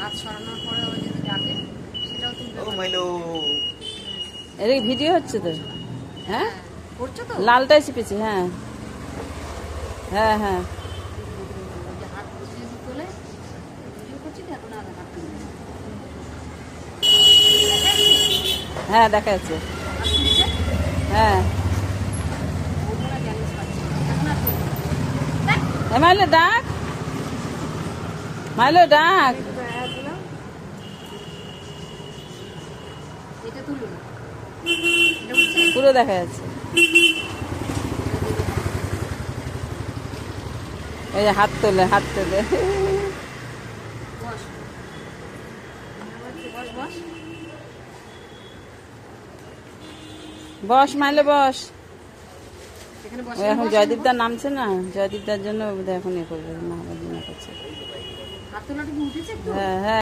হাত সরানোর পরে ও যদি ডাকে সেটাও তুলবে। এর ভিডিও হচ্ছে তো। হ্যাঁ করছো তো? লালটাই চেপেছি। হ্যাঁ হ্যাঁ হ্যাঁ ওই যে হাত যদি তোলে ভিডিও করছি তো এখন আর হাত তুলবে না। দেখা যাচ্ছে? হ্যাঁ দেখা যাচ্ছে। হাত তুলছে? হ্যাঁ ও মনে হয় ব্যালেন্স পাচ্ছে না। এখন আর তুলবে না। দেখ। মাইলো ডাক, মাইলো ডাক। এটা তুলুন। এটা হচ্ছে পুরো দেখা যাচ্ছে। এই যে হাত তোলে, হাত তোলে। বস বস বস। বস মাইলো বস। এখানে ও বসে এখন জয়দীপদার নামছে না, জয়দীপদার জন্য বোধহয় এখন এ করবে না, আবার জন্য করছে। হাত তোলাটা কি উঠেছে একটু? হ্যাঁ হ্যাঁ।